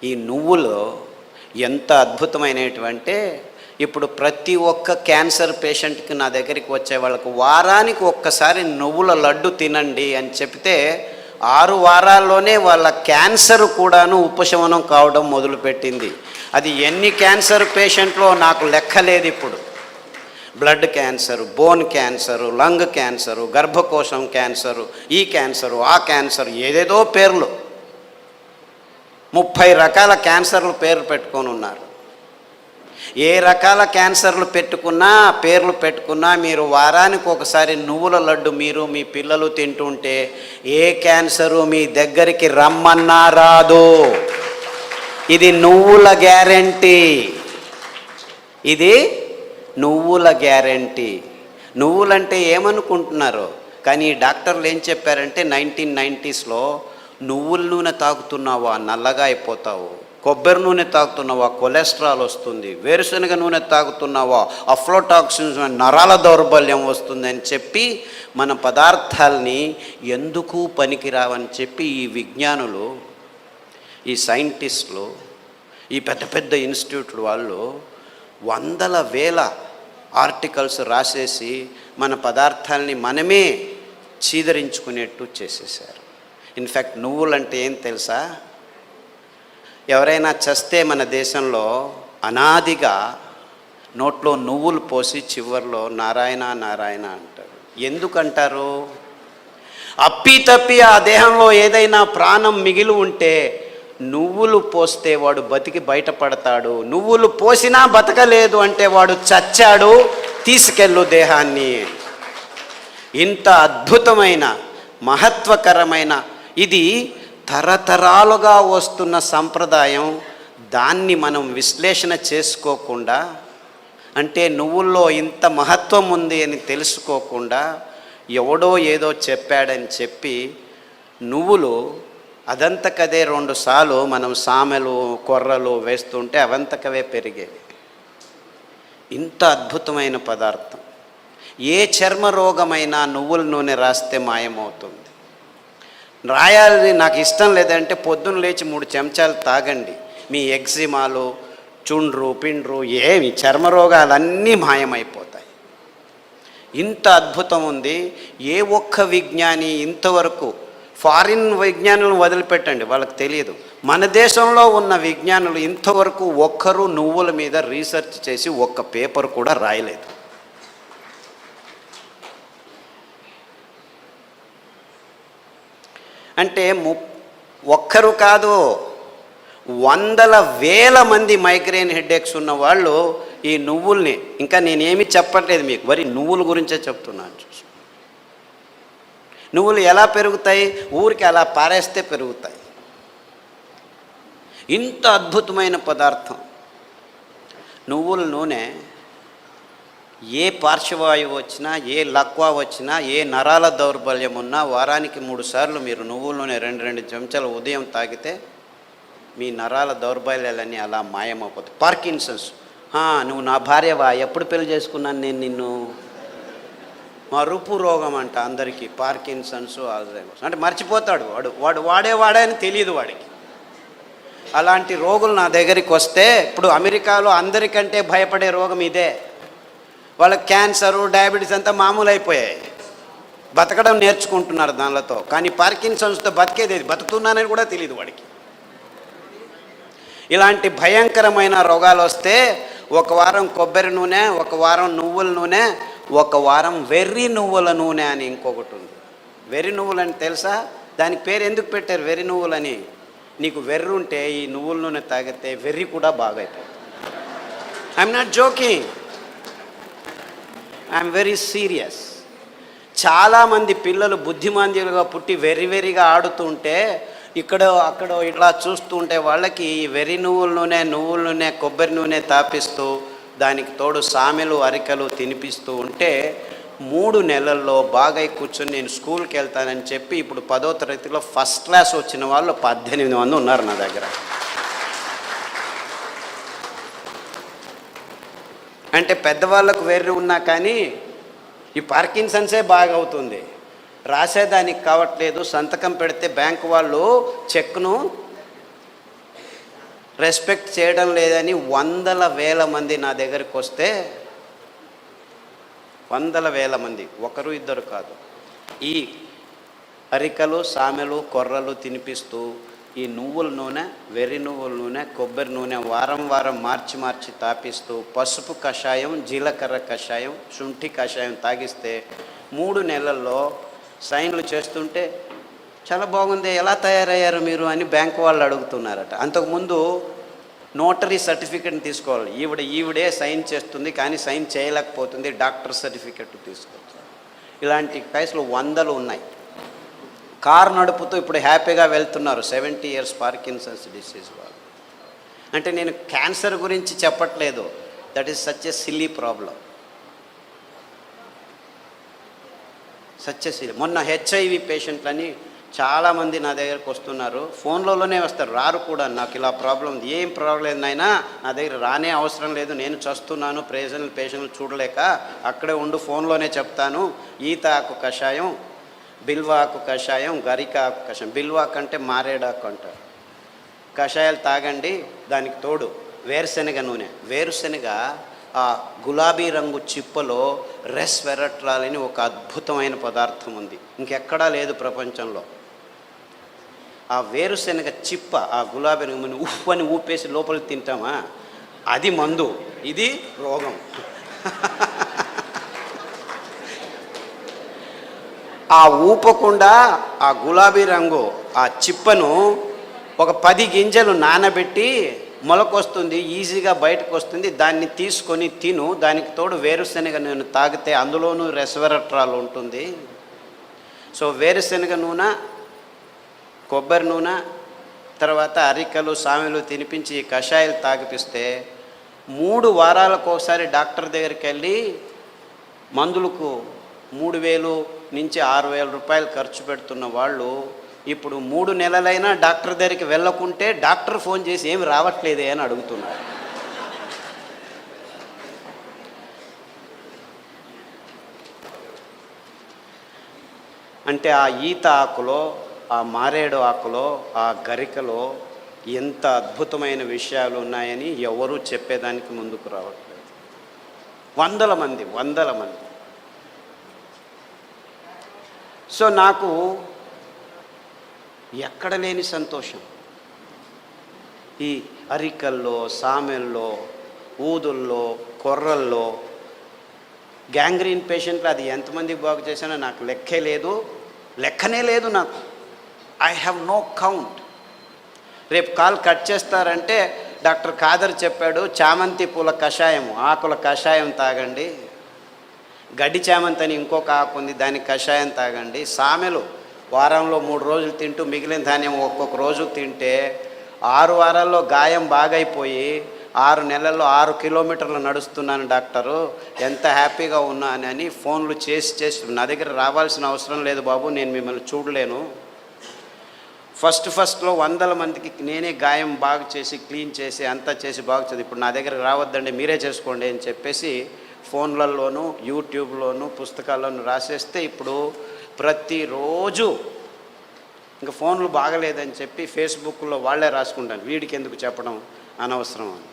ఈ నువ్వులు ఎంత అద్భుతమైనటువంటి, ఇప్పుడు ప్రతి ఒక్క క్యాన్సర్ పేషెంట్కి నా దగ్గరికి వచ్చే వాళ్ళకు వారానికి ఒక్కసారి నువ్వుల లడ్డు తినండి అని చెప్తే 6 వారాల్లోనే వాళ్ళ క్యాన్సర్ కూడాను ఉపశమనం కావడం మొదలుపెట్టింది. అది ఎన్ని క్యాన్సర్ పేషెంట్లో నాకు లెక్కలేదు. ఇప్పుడు blood cancer, bone cancer, lung cancer, గర్భకోశం క్యాన్సరు, ఈ క్యాన్సరు, ఆ క్యాన్సర్, ఏదేదో పేర్లు 30 రకాల క్యాన్సర్లు పేర్లు పెట్టుకొని ఉన్నారు. ఏ రకాల క్యాన్సర్లు పేర్లు పెట్టుకున్నా మీరు వారానికి ఒకసారి నువ్వుల లడ్డు మీరు మీ పిల్లలు తింటుంటే ఏ క్యాన్సరు మీ దగ్గరికి రమ్మన్నా రాదు. ఇది నువ్వుల గ్యారెంటీ. ఇది నువ్వుల గ్యారెంటీ. నువ్వులంటే ఏమనుకుంటున్నారు? కానీ డాక్టర్లు ఏం చెప్పారంటే 1990స్లో నువ్వుల నూనె తాగుతున్నావా నల్లగా అయిపోతావు, కొబ్బరి నూనె తాగుతున్నావా కొలెస్ట్రాల్ వస్తుంది, వేరుశనగ నూనె తాగుతున్నావా అఫ్లోటాక్సిన్స్ నరాల దౌర్బల్యం వస్తుంది అని చెప్పి మన పదార్థాలని ఎందుకు పనికిరావని చెప్పి ఈ విజ్ఞానులు, ఈ సైంటిస్టులు, ఈ పెద్ద పెద్ద ఇన్స్టిట్యూట్లు వాళ్ళు వందల వేల ఆర్టికల్స్ రాసేసి మన పదార్థాలని మనమే చీదరించుకునేట్టు చేసేసారు. ఇన్ఫ్యాక్ట్ నువ్వులంటే ఏం తెలుసా? ఎవరైనా చస్తే మన దేశంలో అనాదిగా నోట్లో నువ్వులు పోసి చివర్లో నారాయణ నారాయణ అంటారు. ఎందుకంటారు? అప్పి ఆ దేహంలో ఏదైనా ప్రాణం మిగిలి ఉంటే నువ్వులు పోస్తే వాడు బతికి బయటపడతాడు, నువ్వులు పోసినా బతకలేదు అంటే వాడు చచ్చాడు, తీసుకెళ్ళు దేహాన్ని. ఇంత అద్భుతమైన మహత్వకరమైన ఇది తరతరాలుగా వస్తున్న సంప్రదాయం. దాన్ని మనం విశ్లేషణ చేసుకోకుండా, అంటే నువ్వుల్లో ఇంత మహత్వం ఉంది అని తెలుసుకోకుండా ఎవడో ఏదో చెప్పాడని చెప్పి నువ్వులు అదంతకదే 2 సార్లు మనం సామెలు కొర్రలు వేస్తుంటే అవంతకవే పెరిగేవి. ఇంత అద్భుతమైన పదార్థం. ఏ చర్మ రోగమైనా నువ్వుల నూనె రాస్తే మాయమవుతుంది. రాయాలని నాకు ఇష్టం లేదంటే పొద్దున్న లేచి 3 చెంచాలు తాగండి, మీ ఎగ్జిమాలు, చుండ్రు, పిండ్రు, ఏమి చర్మ రోగాలన్నీ మాయమైపోతాయి. ఇంత అద్భుతం ఉంది. ఏ ఒక్క విజ్ఞాని ఇంతవరకు, ఫారిన్ విజ్ఞానులను వదిలిపెట్టండి, వాళ్ళకి తెలియదు, మన దేశంలో ఉన్న విజ్ఞానులు ఇంతవరకు ఒక్కరు నువ్వుల మీద రీసెర్చ్ చేసి ఒక్క పేపర్ కూడా రాయలేదు. అంటే ఒక్కరు కాదు, వందల వేల మంది మైగ్రేన్ హెడేక్స్ ఉన్న వాళ్ళు ఈ నువ్వుల్ని, ఇంకా నేనేమి చెప్పట్లేదు మీకు, మరి నువ్వుల గురించే చెప్తున్నాను. నువ్వులు ఎలా పెరుగుతాయి? ఊరికి అలా పారేస్తే పెరుగుతాయి. ఇంత అద్భుతమైన పదార్థం నువ్వుల నూనె. ఏ పార్శ్వవాయువు వచ్చినా, ఏ లక్వా వచ్చినా, ఏ నరాల దౌర్బల్యం ఉన్నా వారానికి 3 సార్లు మీరు నువ్వుల నూనె 2 చెంచాలు ఉదయం తాగితే మీ నరాల దౌర్బల్యాలన్నీ అలా మాయమైపోతాయి. పార్కిన్సన్స్, నువ్వు నా భార్యవా? ఎప్పుడు పెళ్లి చేసుకున్నాను నేను నిన్ను? మరుపు రోగం అంట అందరికీ, పార్కిన్సన్స్, ఆల్జైమర్స్. అంటే మర్చిపోతాడు వాడు వాడేవాడని తెలియదు వాడికి. అలాంటి రోగులు నా దగ్గరికి వస్తే, ఇప్పుడు అమెరికాలో అందరికంటే భయపడే రోగం ఇదే. వాళ్ళకి క్యాన్సరు, డయాబెటీస్ అంతా మామూలు అయిపోయాయి, బతకడం నేర్చుకుంటున్నారు దానితో. కానీ పార్కిన్సన్స్తో బతికేది, బతుకుతున్నానని కూడా తెలియదు వాడికి. ఇలాంటి భయంకరమైన రోగాలు వస్తే 1 వారం కొబ్బరి నూనె, 1 వారం నువ్వుల నూనె, 1 వారం వెర్రి నువ్వుల నూనె అని ఇంకొకటి ఉంది. వెర్రి నువ్వులని తెలుసా? దానికి పేరు ఎందుకు పెట్టారు వెర్రి నువ్వులని? నీకు వెర్రి ఉంటే ఈ నువ్వుల నూనె తాగితే వెర్రి కూడా బాగా అయిపోతుంది. I'm not joking, I'm very serious. చాలామంది పిల్లలు బుద్ధిమాంద్యులుగా పుట్టి వెర్రిగా ఆడుతుంటే అక్కడ ఇట్లా చూస్తూ ఉంటే వాళ్ళకి వెర్రి నువ్వుల నూనె, కొబ్బరి నూనె తాపిస్తూ దానికి తోడు సామెలు, అరికలు తినిపిస్తూ ఉంటే 3 నెలల్లో బాగా కూర్చొని నేను స్కూల్కి వెళ్తానని చెప్పి ఇప్పుడు 10వ తరగతిలో ఫస్ట్ క్లాస్ వచ్చిన వాళ్ళు 18 మంది ఉన్నారు నా దగ్గర. అంటే పెద్దవాళ్ళకు వెర్రి ఉన్నా కానీ ఈ పార్కిన్సన్సే బాగా అవుతుంది. రాసేదానికి కావట్లేదు. సంతకం పెడితే బ్యాంకు వాళ్ళు చెక్ను రెస్పెక్ట్ చేయడం లేదని వందల వేల మంది నా దగ్గరికి వస్తే, వందల వేల మంది, ఒకరు ఇద్దరు కాదు, ఈ అరికలు సామెలు కొర్రలు తినిపిస్తూ ఈ నువ్వుల నూనె, వెర్రి నువ్వుల నూనె, కొబ్బరి నూనె వారం వారం మార్చి మార్చి తాపిస్తూ పసుపు కషాయం, జీలకర్ర కషాయం, శుంఠి కషాయం తాగిస్తే 3 నెలల్లో సైన్లు చేస్తుంటే చాలా బాగుంది, ఎలా తయారయ్యారు మీరు అని బ్యాంకు వాళ్ళు అడుగుతున్నారట. అంతకుముందు నోటరీ సర్టిఫికెట్ని తీసుకోవాలి, ఈవిడే సైన్ చేస్తుంది కానీ సైన్ చేయలేకపోతుంది, డాక్టర్ సర్టిఫికెట్ తీసుకోవచ్చు. ఇలాంటి కేసులు వందలు ఉన్నాయి. కారు నడుపుతూ ఇప్పుడు హ్యాపీగా వెళ్తున్నారు 70 years పార్కిన్సన్స్ డిసీజ్ వాళ్ళు. అంటే నేను క్యాన్సర్ గురించి చెప్పట్లేదు, that is such a silly problem, such a silly. మొన్న HIV పేషెంట్లని చాలామంది నా దగ్గరకు వస్తున్నారు, ఫోన్లలోనే వస్తారు, రారు కూడా. నాకు ఇలా ప్రాబ్లం, ఏం ప్రాబ్లం లేదైనా నా దగ్గర రానే అవసరం లేదు, నేను చస్తున్నాను, పేషెంట్లు చూడలేక అక్కడే ఉండు, ఫోన్లోనే చెప్తాను. ఈత ఆకు కషాయం, బిల్వాకు కషాయం, గరిక ఆకు కషాయం, బిల్వాకు అంటే మారేడాకు అంటారు, కషాయాలు తాగండి. దానికి తోడు వేరుశెనగ నూనె. వేరుశెనగ ఆ గులాబీ రంగు చిప్పలో రెస్వెరట్రాల్ అని ఒక అద్భుతమైన పదార్థం ఉంది, ఇంకెక్కడా లేదు ప్రపంచంలో. ఆ వేరుశెనగ చిప్ప, ఆ గులాబీ రంగు ఉఫ్ అని ఊపేసి లోపలికి తింటామా, అది మందు, ఇది రోగం. ఆ ఊపకుండా ఆ గులాబీ రంగు ఆ చిప్పను ఒక 10 గింజలు నానబెట్టి మొలకొస్తుంది, ఈజీగా బయటకు వస్తుంది, దాన్ని తీసుకొని తిను. దానికి తోడు వేరుశెనగ నూనె తాగితే అందులోనూ రెస్వెరట్రాల్ ఉంటుంది. సో వేరుశెనగ నూనె, కొబ్బరి నూనె, తర్వాత అరికలు సామెలు తినిపించి కషాయాలు తాగిపిస్తే 3 వారాలకు ఒకసారి డాక్టర్ దగ్గరికి వెళ్ళి మందులకు 3,000 నుంచి 6,000 రూపాయలు ఖర్చు పెడుతున్న వాళ్ళు ఇప్పుడు 3 నెలలైనా డాక్టర్ దగ్గరికి వెళ్ళకుంటే డాక్టర్ ఫోన్ చేసి ఏమి రావట్లేదే అని అడుగుతున్నారు. అంటే ఆ ఈత ఆకులో, ఆ మారేడు ఆకులో, ఆ గరికలో ఎంత అద్భుతమైన విషయాలు ఉన్నాయని ఎవరూ చెప్పేదానికి ముందుకు రావట్లేదు. వందల మంది. సో నాకు ఎక్కడ లేని సంతోషం. ఈ అరికల్లో, సామెల్లో, ఊదుల్లో, కొర్రల్లో గ్యాంగ్రీన్ పేషెంట్లు అది ఎంతమందికి బాగు చేశానో నాకు లెక్కనే లేదు నాకు. I have no count. రేపు కాల్ కట్ చేస్తారంటే డాక్టర్ ఖాదర్ చెప్పాడు, చామంతి పూల కషాయం, ఆకుల కషాయం తాగండి. గడ్డి చామంతి అని ఇంకొక ఆకు ఉంది, దానికి కషాయం తాగండి. సామెలు వారంలో 3 రోజులు తింటూ మిగిలిన ధాన్యం ఒక్కొక్క రోజు తింటే 6 వారాల్లో గాయం బాగైపోయి 6 నెలల్లో 6 కిలోమీటర్లు నడుస్తున్నాను డాక్టరు, ఎంత హ్యాపీగా ఉన్నానని ఫోన్లు చేసి నా దగ్గర రావాల్సిన అవసరం లేదు బాబు, నేను మిమ్మల్ని చూడలేను. ఫస్ట్లో 100 మందికి నేనే గాయం బాగు చేసి క్లీన్ చేసి అంతా చేసి బాగు చేసి, ఇప్పుడు నా దగ్గర రావద్దండి మీరే చేసుకోండి అని చెప్పేసి ఫోన్లలోనూ యూట్యూబ్లోనూ పుస్తకాల్లోనూ రాసేస్తే ఇప్పుడు ప్రతిరోజు ఇంకా ఫోన్లు బాగలేదని చెప్పి ఫేస్బుక్లో వాళ్ళే రాసుకుంటాను, వీడికి ఎందుకు చెప్పడం అనవసరం అని.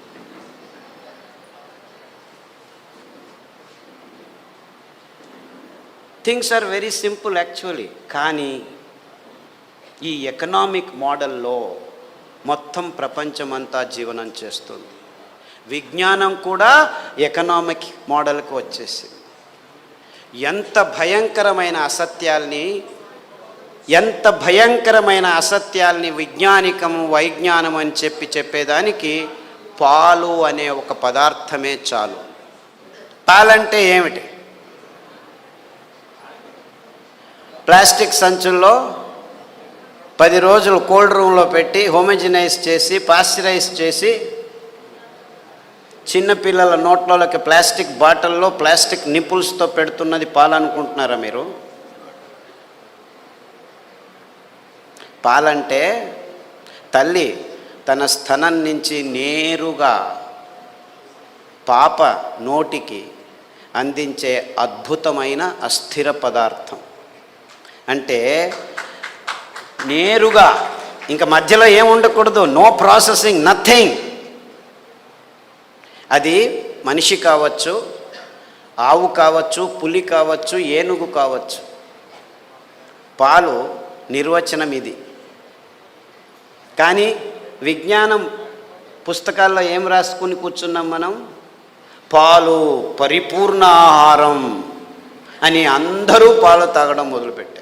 Things are very simple actually. కానీ ఈ ఎకనామిక్ మోడల్లో మొత్తం ప్రపంచమంతా జీవనం చేస్తుంది. విజ్ఞానం కూడా ఎకనామిక్ మోడల్కి వచ్చేసింది. ఎంత భయంకరమైన అసత్యాల్ని విజ్ఞానికము, వైజ్ఞానం అని చెప్పేదానికి పాలు అనే ఒక పదార్థమే చాలు. పాలంటే ఏమిటి? ప్లాస్టిక్ సంచుల్లో 10 రోజులు కోల్డ్ రూమ్లో పెట్టి హోమోజినైజ్ చేసి పాస్చరైజ్ చేసి చిన్నపిల్లల నోట్లలోకి ప్లాస్టిక్ బాటిల్లో ప్లాస్టిక్ నిపుల్స్తో పెడుతున్నది పాలనుకుంటున్నారా మీరు? పాలంటే తల్లి తన స్తనం నుంచి నేరుగా పాప నోటికి అందించే అద్భుతమైన అస్థిర పదార్థం. అంటే నేరుగా ఇంకా మధ్యలో ఏం ఉండకూడదు, నో ప్రాసెసింగ్, నథింగ్. అది మనిషి కావచ్చు, ఆవు కావచ్చు, పులి కావచ్చు, ఏనుగు కావచ్చు. పాలు నిర్వచనం ఇది. కానీ విజ్ఞానం పుస్తకాల్లో ఏం రాసుకుని కూర్చున్నాం మనం? పాలు పరిపూర్ణ ఆహారం అని అందరూ పాలు తాగడం మొదలుపెట్టారు.